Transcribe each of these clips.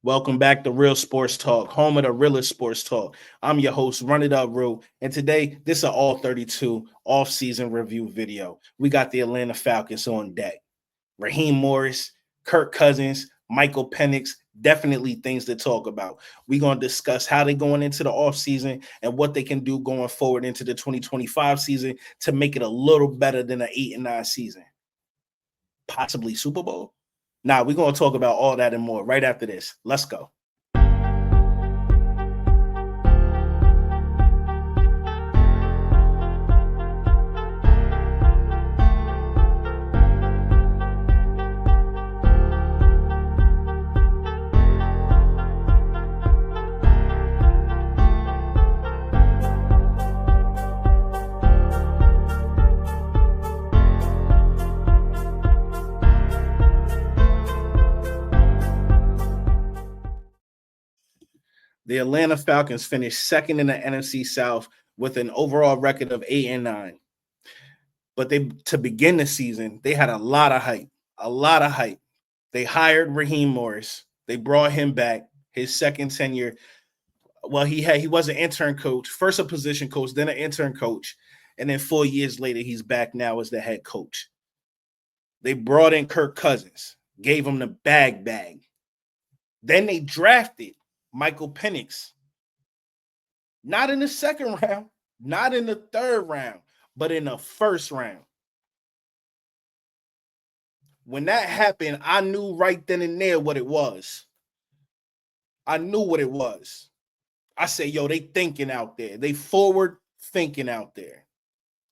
Welcome back to Real Sports Talk, home of the realest sports talk. I'm your host, Run It Up Real, and today this is an All 32 off-season review video. We got the Atlanta Falcons on deck. Raheem Morris, Kirk Cousins, Michael Penix, definitely things to talk about. We're going to discuss how they're going into the offseason and what they can do going forward into the 2025 season to make it a little better than an 8-9 season. Possibly Super Bowl. Now, we're going to talk about all that and more right after this. Let's go. The Atlanta Falcons finished second in the NFC South with an overall record of 8-9. But to begin the season, they had a lot of hype. They hired Raheem Morris. They brought him back his second tenure. Well, he was an intern coach, first a position coach, then an intern coach, and then 4 years later, he's back now as the head coach. They brought in Kirk Cousins, gave him the bag. Then they drafted Michael Penix. Not in the second round, not in the third round, but in the first round. When that happened, I knew right then and there what it was. I knew what it was. I said, yo, they thinking out there. They forward thinking out there.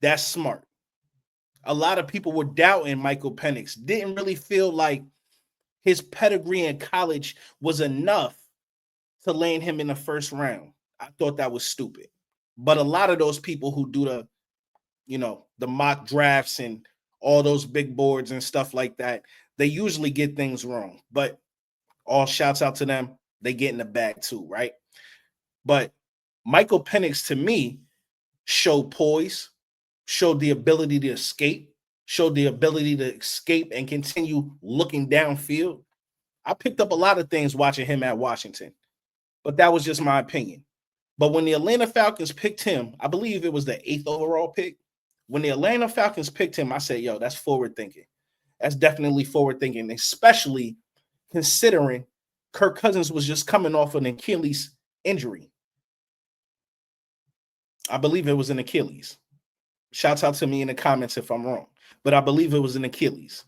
That's smart. A lot of people were doubting Michael Penix. Didn't really feel like his pedigree in college was enough to land him in the first round. I thought that was stupid. But a lot of those people who do the mock drafts and all those big boards and stuff like that, they usually get things wrong. But all shouts out to them. They get in the bag too, right? But Michael Penix, to me, showed poise, showed the ability to escape and continue looking downfield. I picked up a lot of things watching him at Washington. But that was just my opinion. But when the Atlanta Falcons picked him, I believe it was the 8th overall pick. When the Atlanta Falcons picked him, I said, yo, that's forward thinking. That's definitely forward thinking, especially considering Kirk Cousins was just coming off an Achilles injury. I believe it was an Achilles. Shouts out to me in the comments if I'm wrong. But I believe it was an Achilles,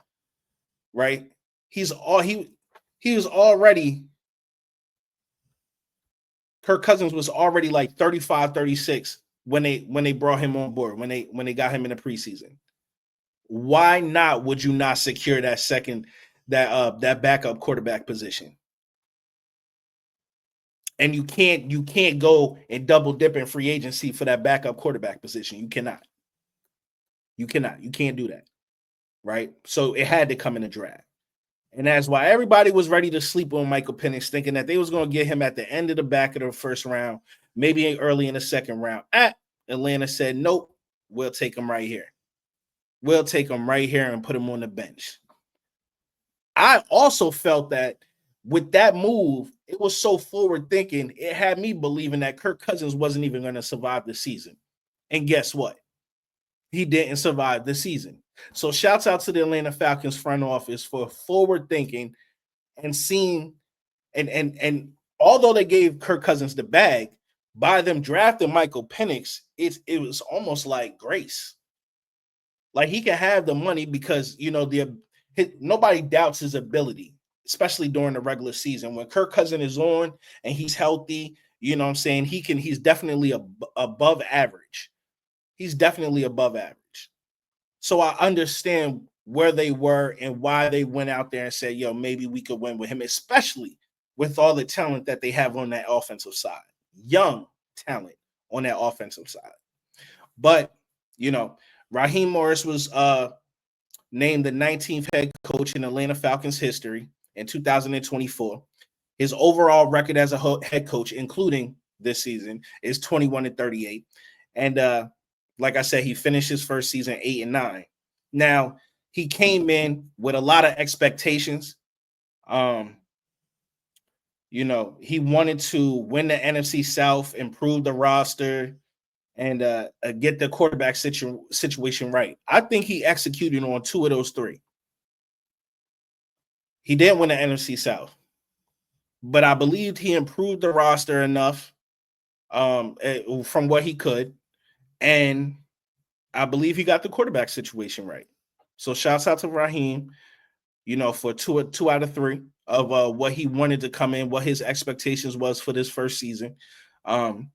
right? He was already – Kirk Cousins was already like 35, 36 when they brought him on board, when they got him in the preseason. Why not would you not secure that backup quarterback position? And you can't go and double dip in free agency for that backup quarterback position. You cannot. You can't do that. Right? So it had to come in the draft. And that's why everybody was ready to sleep on Michael Penix, thinking that they was going to get him at the end of the back of the first round, maybe early in the second round. Atlanta said, nope, we'll take him right here. We'll take him right here and put him on the bench. I also felt that with that move, it was so forward thinking, it had me believing that Kirk Cousins wasn't even going to survive the season. And guess what? He didn't survive the season. So shouts out to the Atlanta Falcons front office for forward thinking and seeing and although they gave Kirk Cousins the bag, by them drafting Michael Penix, it was almost like grace. Like he can have the money because nobody doubts his ability, especially during the regular season. When Kirk Cousins is on and he's healthy, you know what I'm saying? He's definitely above average. He's definitely above average. So I understand where they were and why they went out there and said, yo, maybe we could win with him, especially with all the talent that they have on that offensive side. Young talent on that offensive side. But, Raheem Morris was named the 19th head coach in Atlanta Falcons history in 2024. His overall record as a head coach, including this season, is 21-38. And like I said, he finished his first season 8-9. Now, he came in with a lot of expectations. He wanted to win the NFC South, improve the roster, and get the quarterback situation right. I think he executed on two of those three. He didn't win the NFC South, but I believed he improved the roster enough from what he could, and I believe he got the quarterback situation right. So shouts out to Raheem, for two out of three of what he wanted to come in, what his expectations was for this first season. Um,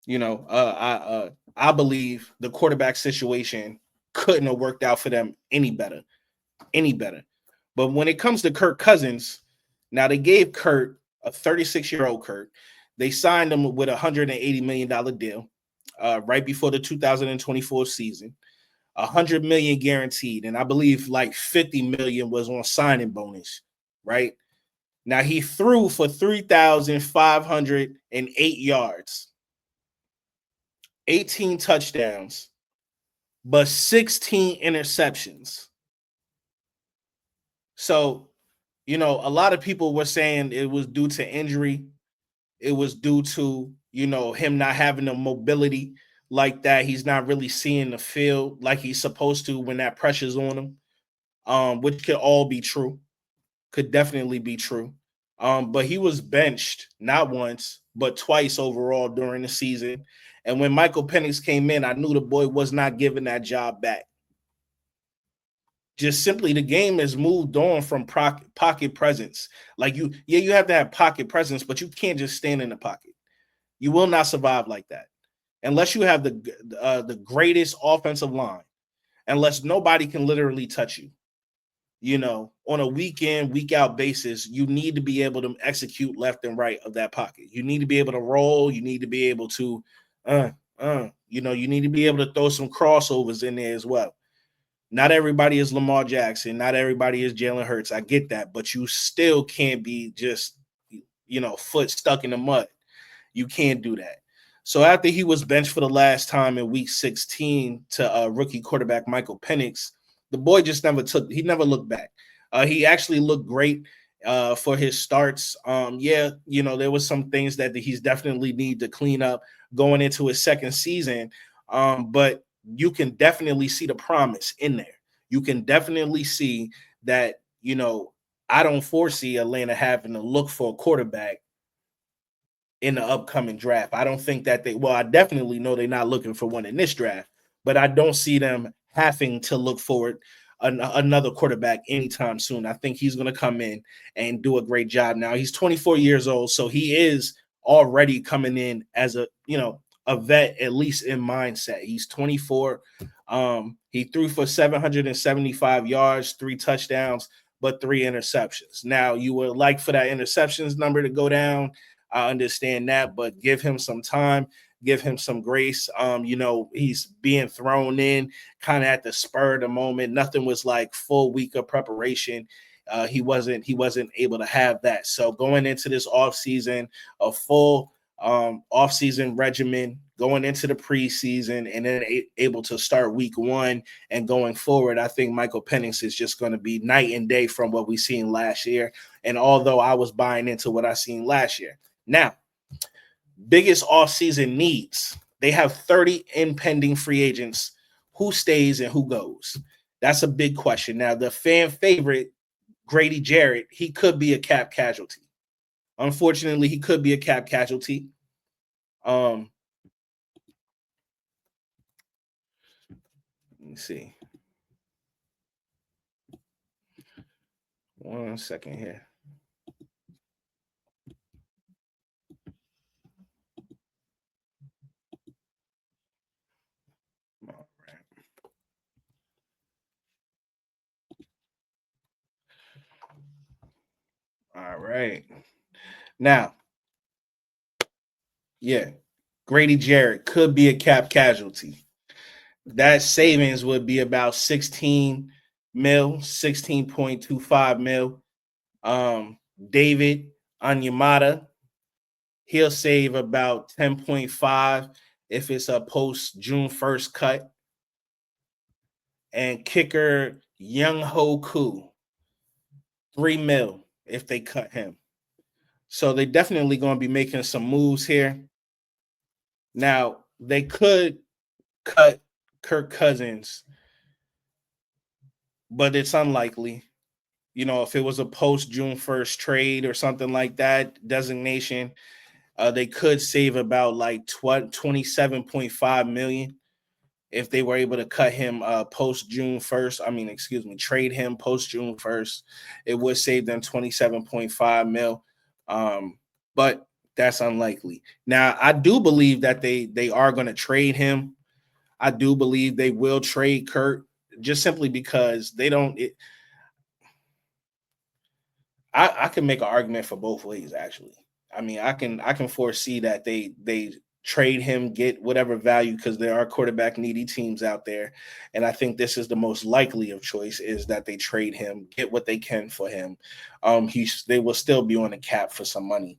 I believe the quarterback situation couldn't have worked out for them any better. But when it comes to Kirk Cousins, now they gave Kurt, a 36-year-old Kurt, they signed him with a $180 million deal right before the 2024 season. $100 million guaranteed, and I believe like $50 million was on signing bonus, right? Now he threw for 3,508 yards, 18 touchdowns, but 16 interceptions. So, a lot of people were saying it was due to injury. It was due to, him not having the mobility like that. He's not really seeing the field like he's supposed to when that pressure's on him, which could all be true. Could definitely be true. But he was benched not once, but twice overall during the season. And when Michael Penix came in, I knew the boy was not giving that job back. Just simply the game has moved on from pocket presence. Like you have to have pocket presence, but you can't just stand in the pocket. You will not survive like that unless you have the greatest offensive line, unless nobody can literally touch you. On a week in, week out basis, you need to be able to execute left and right of that pocket. You need to be able to roll. You need to be able to, you need to be able to throw some crossovers in there as well. Not everybody is Lamar Jackson. Not everybody is Jalen Hurts. I get that, but you still can't be just, foot stuck in the mud. You can't do that. So after he was benched for the last time in week 16 to rookie quarterback Michael Penix, the boy just he never looked back. He actually looked great for his starts. There was some things that he's definitely need to clean up going into his second season. But you can definitely see the promise in there. You can definitely see that, I don't foresee Atlanta having to look for a quarterback in the upcoming draft. I don't think that I definitely know they're not looking for one in this draft, but I don't see them having to look forward another quarterback anytime soon. I think he's going to come in and do a great job. Now he's 24 years old, so he is already coming in as a vet, at least in mindset. He's 24. He threw for 775 yards, 3 touchdowns, but 3 interceptions. Now you would like for that interceptions number to go down. I understand that, but give him some time, give him some grace. He's being thrown in kind of at the spur of the moment. Nothing was like full week of preparation. He wasn't able to have that. So going into this offseason, a full offseason regimen, going into the preseason, and then able to start week 1 and going forward, I think Michael Penix is just going to be night and day from what we seen last year. And although I was buying into what I seen last year. Now, biggest offseason needs. They have 30 impending free agents. Who stays and who goes? That's a big question. Now, the fan favorite, Grady Jarrett, he could be a cap casualty. Unfortunately, he could be a cap casualty. Let me see. 1 second here. All right. Now, yeah, Grady Jarrett could be a cap casualty. That savings would be about 16 mil, 16.25 mil. David Onyemata, he'll save about 10.5 if it's a post June 1st cut. And kicker Young Ho Koo, 3 mil if they cut him. So they definitely going to be making some moves here. Now, they could cut Kirk Cousins, but it's unlikely. If it was a post June 1st trade or something like that, designation, they could save about like 27.5 million if they were able to cut him post June 1st. Trade him post June 1st. It would save them 27.5 mil. But that's unlikely. Now, I do believe that they are going to trade him. I do believe they will trade Kurt, just simply because they don't. I can make an argument for both ways, actually. I can foresee that they trade him, get whatever value, because there are quarterback needy teams out there, and I think this is the most likely of choice, is that they trade him, get what they can for him. They will still be on the cap for some money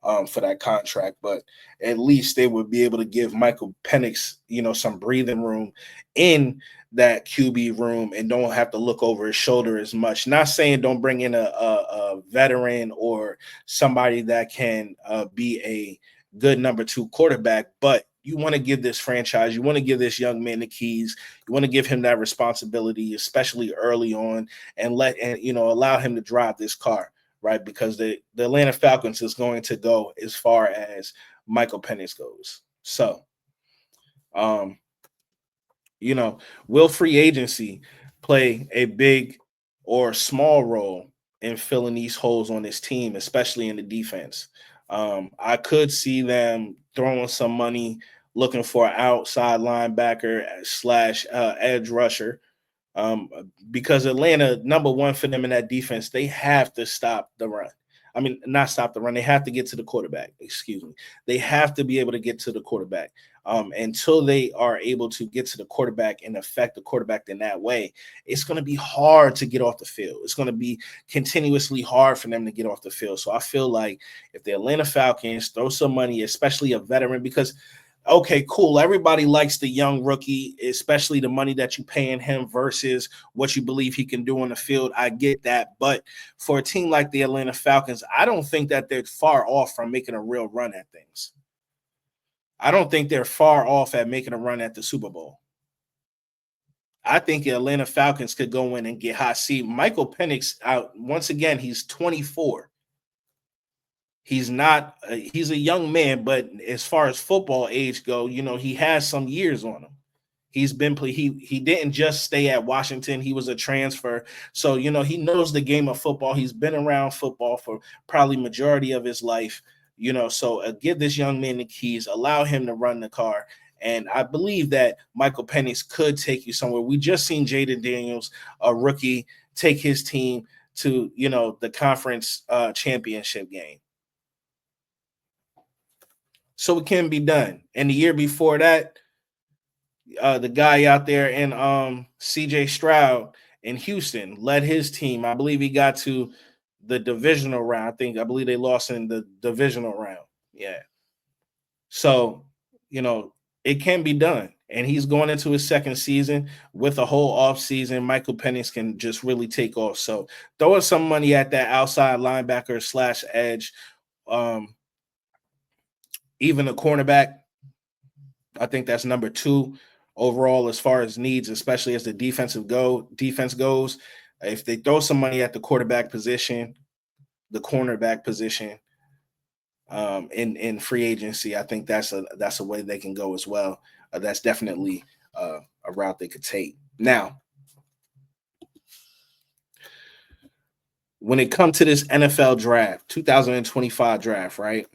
for that contract, but at least they would be able to give Michael Penix, some breathing room in that QB room and don't have to look over his shoulder as much. Not saying don't bring in a veteran or somebody that can be a good number 2 quarterback, but you want to give this franchise, you want to give this young man the keys, you want to give him that responsibility, especially early on, and allow him to drive this car, right? Because the Atlanta Falcons is going to go as far as Michael Penix goes. So, will free agency play a big or small role in filling these holes on this team, especially in the defense? I could see them throwing some money, looking for an outside linebacker slash edge rusher, because Atlanta, number one for them in that defense, they have to stop the run. Not stop the run. They have to get to the quarterback. Excuse me. They have to be able to get to the quarterback. Until they are able to get to the quarterback and affect the quarterback in that way, it's going to be hard to get off the field. It's going to be continuously hard for them to get off the field. So I feel like if the Atlanta Falcons throw some money, especially a veteran, because okay, cool, everybody likes the young rookie, especially the money that you paying him versus what you believe he can do on the field. I get that. But for a team like the Atlanta Falcons, I don't think that they're far off from making a real run at things. I don't think they're far off at making a run at the Super Bowl. I think the Atlanta Falcons could go in and get hot. See, Michael Penix out once again. He's 24. He's not. He's a young man, but as far as football age go, he has some years on him. He's been play. He didn't just stay at Washington. He was a transfer, so he knows the game of football. He's been around football for probably majority of his life. So give this young man the keys, allow him to run the car, and I believe that Michael Penix could take you somewhere. We just seen Jaden Daniels, a rookie, take his team to the conference championship game. So it can be done. And the year before that, the guy out there in CJ Stroud in Houston led his team. I believe he got to the divisional round. I believe they lost in the divisional round. Yeah. So, it can be done. And he's going into his second season with a whole off season. Michael Penix can just really take off. So throwing some money at that outside linebacker slash edge, even a cornerback, I think that's number 2 overall as far as needs, especially as the defense goes. If they throw some money at the quarterback position, the cornerback position, in free agency, I think that's a way they can go as well. That's definitely a route they could take. Now, when it comes to this NFL draft, 2025 draft, right?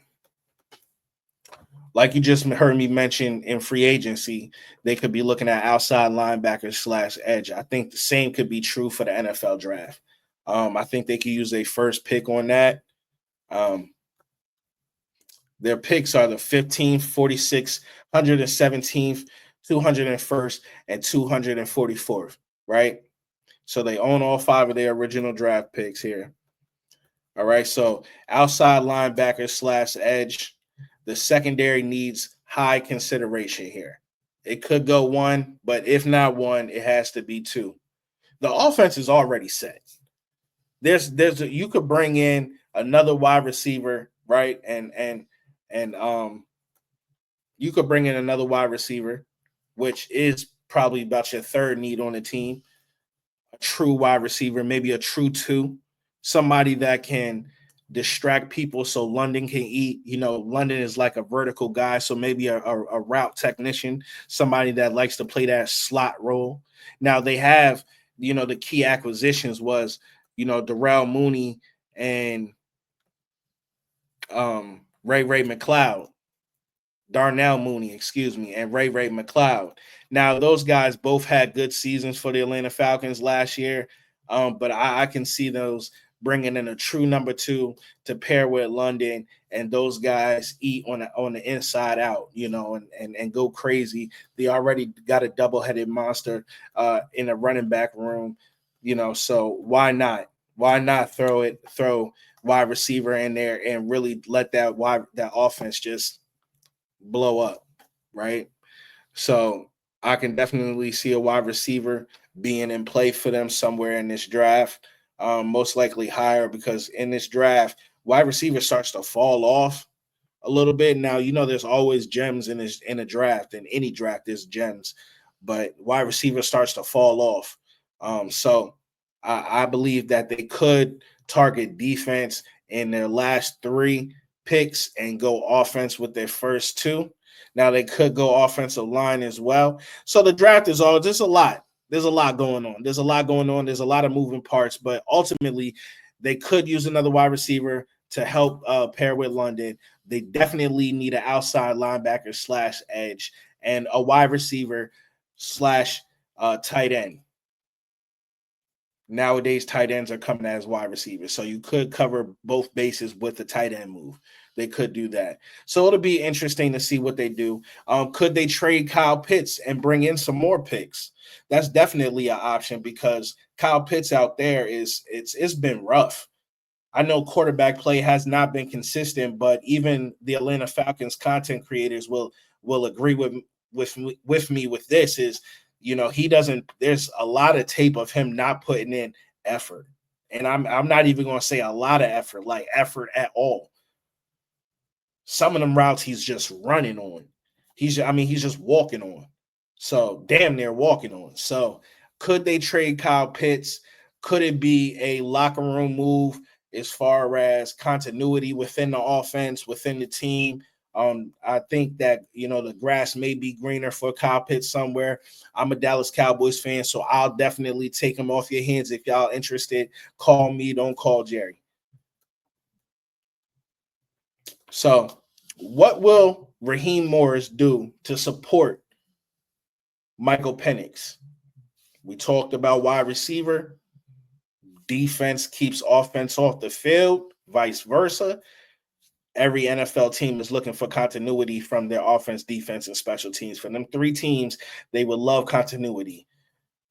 Like you just heard me mention in free agency, they could be looking at outside linebackers slash edge. I think the same could be true for the NFL draft. I think they could use a first pick on that. Their picks are the 15th, 46th, 117th, 201st, and 244th, right? So they own all 5 of their original draft picks here. All right, so outside linebacker slash edge, the secondary needs high consideration here. It could go 1, but if not 1, it has to be 2. The offense is already set. You could bring in another wide receiver right? And you could bring in another wide receiver, which is probably about your third need on the team. A true wide receiver, maybe a true two, somebody that can distract people so London can eat. London is like a vertical guy, so maybe a route technician, somebody that likes to play that slot role. Now they have, the key acquisitions was, Darrell Mooney and Ray McLeod. Darnell Mooney, excuse me, and Ray McLeod. Now, those guys both had good seasons for the Atlanta Falcons last year, but I can see those bringing in a true number two to pair with London, and those guys eat on the inside out, and go crazy. They already got a double-headed monster in the running back room, so why not? Why not throw wide receiver in there and really let that offense just blow up, right? So I can definitely see a wide receiver being in play for them somewhere in this draft, most likely higher, because in this draft, wide receiver starts to fall off a little bit. Now, there's always gems in a draft. In any draft, there's gems, but wide receiver starts to fall off. So I believe that they could target defense in their last three picks and go offense with their first two. Now they could go offensive line as well. So the draft is all just a lot. There's a lot going on. There's a lot going on. There's a lot of moving parts, but ultimately they could use another wide receiver to help pair with London. They definitely need an outside linebacker / edge and a wide receiver / tight end. Nowadays, tight ends are coming as wide receivers. So you could cover both bases with the tight end move. They could do that. So it'll be interesting to see what they do. Could they trade Kyle Pitts and bring in some more picks? That's definitely an option, because Kyle Pitts out there it's been rough. I know quarterback play has not been consistent, but even the Atlanta Falcons content creators will agree with me with this is, he doesn't, there's a lot of tape of him not putting in effort. And I'm not even going to say a lot of effort, like effort at all. Some of them routes he's just running on. He's just walking on. So damn near walking on. So could they trade Kyle Pitts? Could it be a locker room move as far as continuity within the offense, within the team? I think that, the grass may be greener for Kyle Pitts somewhere. I'm a Dallas Cowboys fan, so I'll definitely take him off your hands. If y'all interested, call me. Don't call Jerry. So what will Raheem Morris do to support Michael Penix? We talked about wide receiver. Defense keeps offense off the field, vice versa. Every NFL team is looking for continuity from their offense, defense, and special teams. For them three teams, they would love continuity,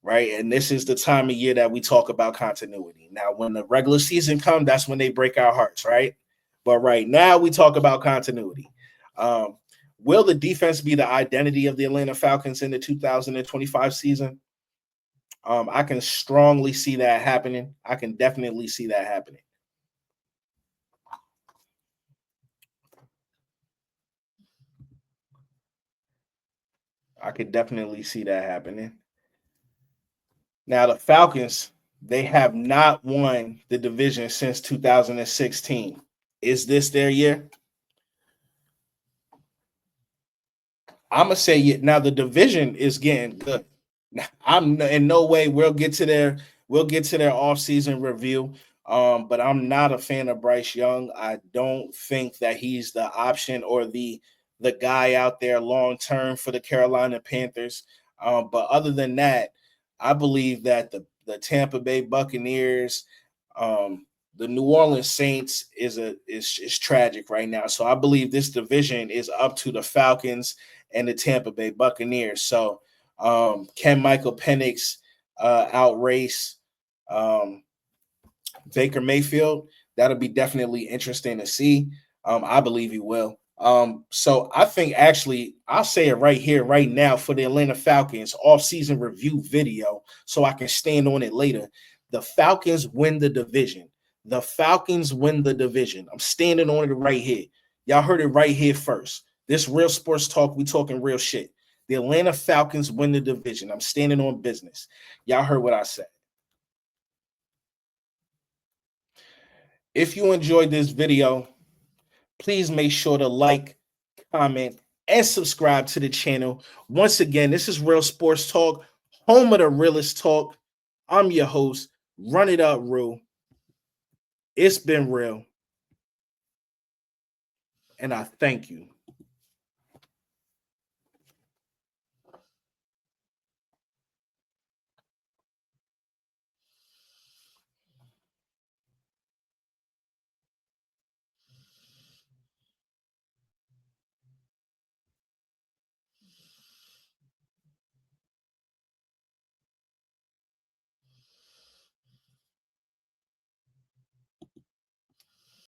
right? And this is the time of year that we talk about continuity. Now, when the regular season comes, that's when they break our hearts, right? But right now, we talk about continuity. Will the defense be the identity of the Atlanta Falcons in the 2025 season? I can strongly see that happening. I can definitely see that happening. I could definitely see that happening. Now, the Falcons, they have not won the division since 2016. Is this their year? I'm going to say now the division is getting good. I'm in no way we'll get to their offseason review. But I'm not a fan of Bryce Young. I don't think that he's the option or the guy out there long term for the Carolina Panthers. But other than that, I believe that the Tampa Bay Buccaneers, the New Orleans Saints is tragic right now. So I believe this division is up to the Falcons and the Tampa Bay Buccaneers. So can Michael Penix outrace Baker Mayfield? That'll be definitely interesting to see. I believe he will. So I think actually I'll say it right here, right now for the Atlanta Falcons offseason review video so I can stand on it later. The Falcons win the division. The Falcons win the division. I'm standing on it right here. Y'all heard it right here first. This real sports talk. We talking real shit. The Atlanta Falcons win the division. I'm standing on business. Y'all heard what I said. If you enjoyed this video, please make sure to like, comment, and subscribe to the channel. Once again, this is Real Sports Talk, home of the realest talk. I'm your host, Run It Up Real. It's been real. And I thank you.